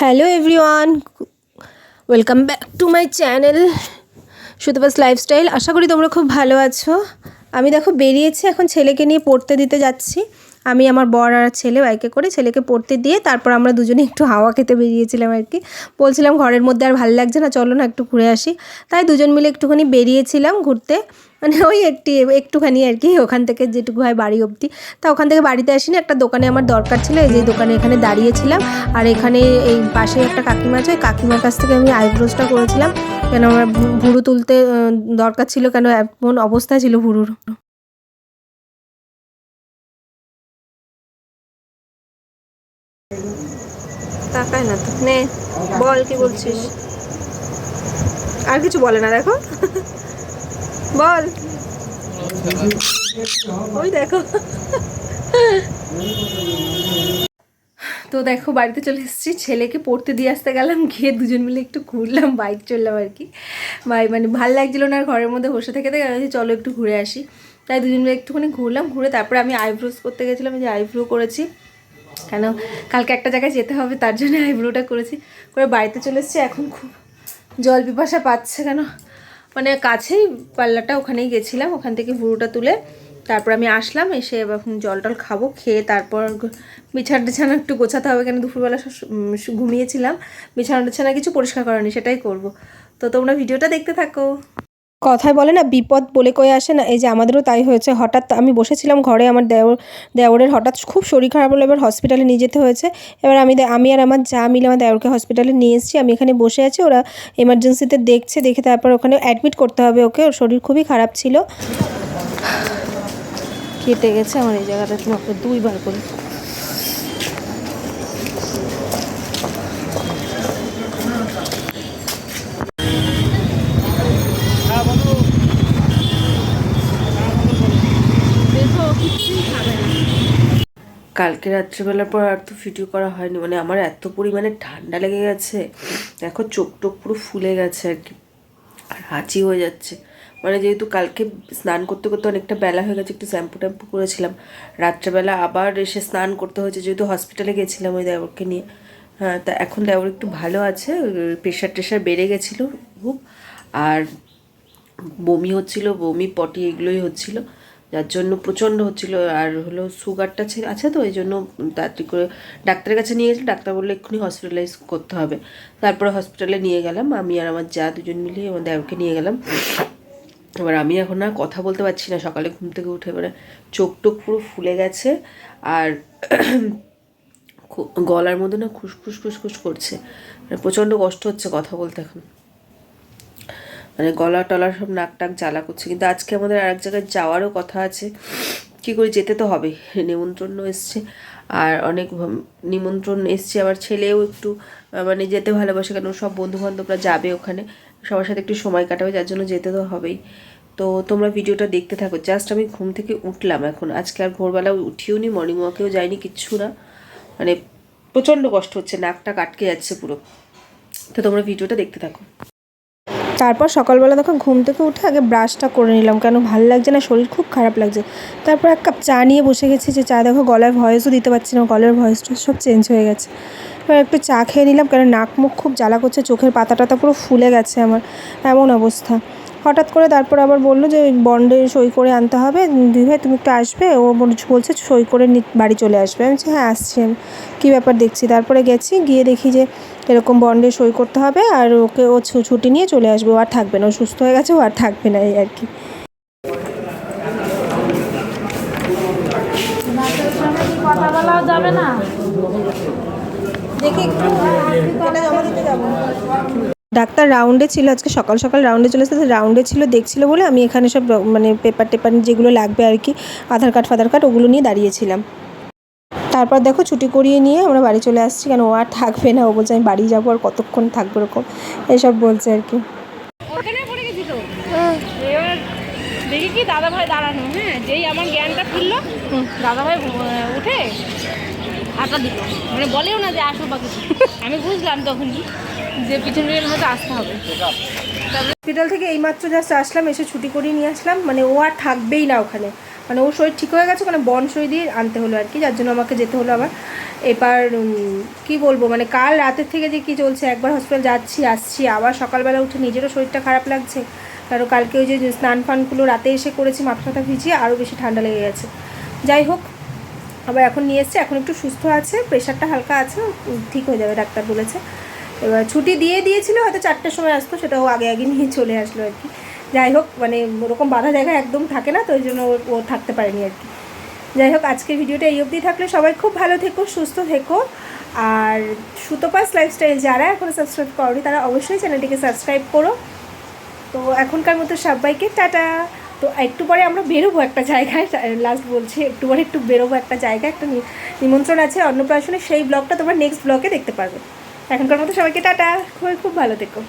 Hello everyone, welcome back to my channel Sutapa's lifestyle. আশা করি তোমরা খুব ভালো আছো। আমি দেখো বেরিয়েছি, এখন ছেলেকে নিয়ে পড়তে দিতে যাচ্ছি। আমি, আমার বর আর ছেলে বাইকে করে ছেলেকে পড়তে দিয়ে তারপর আমরা দুজনে একটু হাওয়া খেতে বেরিয়েছিলাম আর কি। বলছিলাম ঘরের মধ্যে আর ভালো লাগছে না, চলো না একটু ঘুরে আসি। তাই দুজন মিলে একটুখানি বেরিয়েছিলাম ঘুরতে, মানে ওই একটুখানি আর কি, ওখান থেকে যেটুকু হয় বাড়ি অবধি। তা ওখান থেকে বাড়িতে আসিনি, একটা দোকানে আমার দরকার ছিল, এই যে দোকানে এখানে দাঁড়িয়েছিলাম। আর এখানে এই পাশে একটা কাকিমা আছে, ওই কাকিমার কাছ থেকে আমি আইব্রোসটা করেছিলাম, কেন আমার ভুরু তুলতে দরকার ছিল, কেন এমন অবস্থা ছিল ভুরুর। তাকায় না তো, নে বল কি বলছিস। আর কিছু বলে না, দেখো বল। ওই দেখো। তো দেখো বাড়িতে চলে এসেছি, ছেলেকে পড়তে দিয়ে আসতে গেলাম, গিয়ে দুজন মিলে একটু ঘুরলাম, বাইক চললাম আর কি। মানে ভালো লাগছিলো না আর ঘরের মধ্যে বসে থেকে চলো একটু ঘুরে আসি। তাই দুজন মিলে একটুখানি ঘুরলাম, ঘুরে তারপরে আমি আইব্রোস করতে গেছিলাম, যে আইব্রো করেছি, কেন কালকে একটা জায়গায় যেতে হবে, তার জন্য আইব্রোটা করেছি। করে বাড়িতে চলে এসেছি। এখন খুব জল পিপাসা পাচ্ছে, কেন মানে কাছেই পার্লারটা, ওখানেই গেছিলাম, ওখান থেকে ভুরুটা তুলে তারপর আমি আসলাম, এসে এখন জল টল খাবো, খেয়ে তারপর বিছানা একটু গোছাতে হবে, কেন দুপুরবেলা ঘুমিয়েছিলাম, বিছানা কিছু পরিষ্কার করেনি, সেটাই করব। তো তোমরা ভিডিওটা দেখতে থাকো। কথায় বলে না, বিপদ বলে কয়ে আসে না, এই যে আমাদেরও তাই হয়েছে। হঠাৎ আমি বসেছিলাম ঘরে, আমার দেওরের হঠাৎ খুব শরীর খারাপ হলো, এবার হসপিটালে নিয়ে যেতে হয়েছে। এবার আমি আর আমার যা মিলে আমার দেওরকে হসপিটালে নিয়ে এসেছি। আমি এখানে বসে আছি, ওরা এমার্জেন্সিতে দেখছে, দেখে তারপর ওখানে অ্যাডমিট করতে হবে ওকে, ওর শরীর খুবই খারাপ ছিল। কেটে গেছে আমার এই জায়গাটা, দুইবার করে। কালকে রাত্রিবেলার পর আর তো ভিডিও করা হয়নি, মানে আমার এত পরিমাণে ঠান্ডা লেগে গেছে, দেখো চোখ টোক পুরো ফুলে গেছে আর কি, আর হাঁচি হয়ে যাচ্ছে। মানে যেহেতু কালকে স্নান করতে করতে অনেকটা বেলা হয়ে গেছে, একটু শ্যাম্পু ট্যাম্পু করেছিলাম, রাত্রেবেলা আবার এসে স্নান করতে হয়েছে, যেহেতু হসপিটালে গেছিলাম ওই দেওরকে নিয়ে। হ্যাঁ, তা এখন দেওর একটু ভালো আছে, প্রেশার টেশার বেড়ে গেছিলো খুব, আর বমি হচ্ছিল, বমি পটি এগুলোই হচ্ছিল, যার জন্য প্রচণ্ড হচ্ছিল। আর হলো সুগারটা আছে তো, এই জন্য তাড়াতাড়ি করে ডাক্তারের কাছে নিয়ে গেছিলাম, ডাক্তার বললো এক্ষুনি হসপিটালাইজ করতে হবে। তারপরে হসপিটালে নিয়ে গেলাম, আমি আর আমার যা দুজন মিলে আমার দেওরকে নিয়ে গেলাম। এবার আমি এখন আর কথা বলতে পারছি না, সকালে ঘুম থেকে উঠে এবারে চোখ টোক পুরো ফুলে গেছে, আর গলার মধ্যে না খুসখুস করছে, প্রচণ্ড কষ্ট হচ্ছে কথা বলতে এখন, মানে গলা টলা সব নাক টাক জ্বালা করছে। কিন্তু আজকে আমাদের আরেক জায়গায় যাওয়ারও কথা আছে, কী করে যেতে তো হবে, নিমন্ত্রণ এসছে, আর অনেক নিমন্ত্রণ এসছে। আবার ছেলেও একটু মানে যেতে ভালোবাসে, কেন সব বন্ধুবান্ধবরা যাবে ওখানে, সবার সাথে একটু সময় কাটাবে, যার জন্য যেতে তো হবেই। তো তোমরা ভিডিওটা দেখতে থাকো। জাস্ট আমি ঘুম থেকে উঠলাম এখন, আজকে আর ভোরবেলা উঠিও নি, মর্নিং ওয়াকেও যাইনি, কিচ্ছু না, মানে প্রচণ্ড কষ্ট হচ্ছে, নাকটা আটকে যাচ্ছে পুরো। তো তোমরা ভিডিওটা দেখতে থাকো। তারপর সকালবেলা তখন ঘুম থেকে উঠে আগে ব্রাশটা করে নিলাম, কেন ভালো লাগছে না, শরীর খুব খারাপ লাগছে। তারপর এক কাপ চা নিয়ে বসে গেছি, যে চা দেখো গলার ভয়েসও দিতে পারছি না, গলার ভয়েসটা সব চেঞ্জ হয়ে গেছে। এবার একটু চা খেয়ে নিলাম, কেন নাক মুখ খুব জ্বালা করছে, চোখের পাতা টাতা পুরো ফুলে গেছে আমার, এমন অবস্থা। হঠাৎ করে তারপর আবার বললো যে বন্ডে সই করে আনতে হবে, দিদিভাই তুমি একটু আসবে, ও বলছে সই করে বাড়ি চলে আসবে। আমি বলছি হ্যাঁ আসছি আমি, কী ব্যাপার দেখছি। তারপরে গেছি, গিয়ে দেখি যে এরকম বন্ডে সই করতে হবে, আর ওকে ও ছুটি নিয়ে চলে আসবে, ও আর থাকবে না, ও সুস্থ হয়ে গেছে, ও আর থাকবে না, এই আর কি। কথা বলা যাবে না, দেখি একটু জমা দিতে যাবো। ডাক্তার রাউন্ডে ছিল আজকে, সকাল সকাল রাউন্ডে চলে এসেছে, রাউন্ডে ছিল দেখছিল বলে আমি এখানে সব মানে পেপার টেপার যেগুলো লাগবে আর কি, আধার কার্ড ওগুলো নিয়ে দাঁড়িয়েছিলাম। তারপর দেখো ছুটি করিয়ে নিয়ে আমরা বাড়ি চলে আসছি, কেন ও আর থাকবে না, ও বলছে আমি বাড়ি যাবো, আর কতক্ষণ থাকবো, এরকম এসব বলছে আর কি। দেখি কি দাদাভাই দাঁড়ানো, হ্যাঁ, যেই আমার জ্ঞানটা ফিরলো, দাদাভাই উঠে হাঁটা দিল, মানে বলেও না যে আসো বা কিছু। আমি বুঝলাম তখনই যে পিছন পিছন হয়তো আসতে হবে। হসপিটাল থেকে এইমাত্র জাস্ট আসলাম, এসে ছুটি করিয়ে নিয়ে আসলাম, মানে ও আর থাকবেই না ওখানে, মানে ওর শরীর ঠিক হয়ে গেছে, মানে বন সই দিয়ে আনতে হলো আর কি, যার জন্য আমাকে যেতে হলো আবার। এবার কি বলবো, মানে কাল রাতের থেকে যে কী চলছে, একবার হসপিটাল যাচ্ছি আসছি, আবার সকালবেলা উঠে নিজেরও শরীরটা খারাপ লাগছে, কারণ কালকে ওই যে স্নান ফানগুলো রাতে এসে করেছি, মাথা টাথা ভিজিয়ে আরও বেশি ঠান্ডা লেগে গেছে। যাই হোক, আবার এখন নিয়ে এসছে, এখন একটু সুস্থ আছে, প্রেশারটা হালকা আছে, ঠিক হয়ে যাবে ডাক্তার বলেছে। এবার ছুটি দিয়েছিল, হয়তো 4টের সময় আসতো, সেটাও আগে নিয়ে চলে আসলো আর কি। যাই হোক, মানে ওরকম বাধা জায়গা একদম থাকে না, তো ওই জন্য ও থাকতে পারেনি আর কি। যাই হোক, আজকের ভিডিওটা এই অবধি থাকলে, সবাই খুব ভালো থেকো, সুস্থ থেকো। আর সুতোপাস লাইফস্টাইল যারা এখনও সাবস্ক্রাইব করোনি তারা অবশ্যই চ্যানেলটিকে সাবস্ক্রাইব করো। তো এখনকার মতো সবাইকে টাটা। তো একটু পরে আমরা বেরোবো একটা জায়গায়, লাস্ট বলছি, একটু পরে একটু বেরোবো একটা জায়গায়, একটা নিমন্ত্রণ আছে অন্নপ্রাশনে, সেই ব্লগটা তোমরা নেক্সট ব্লগে দেখতে পারবে। এখনকার মতো সবাইকে টাটা, খুব ভালো থেকো।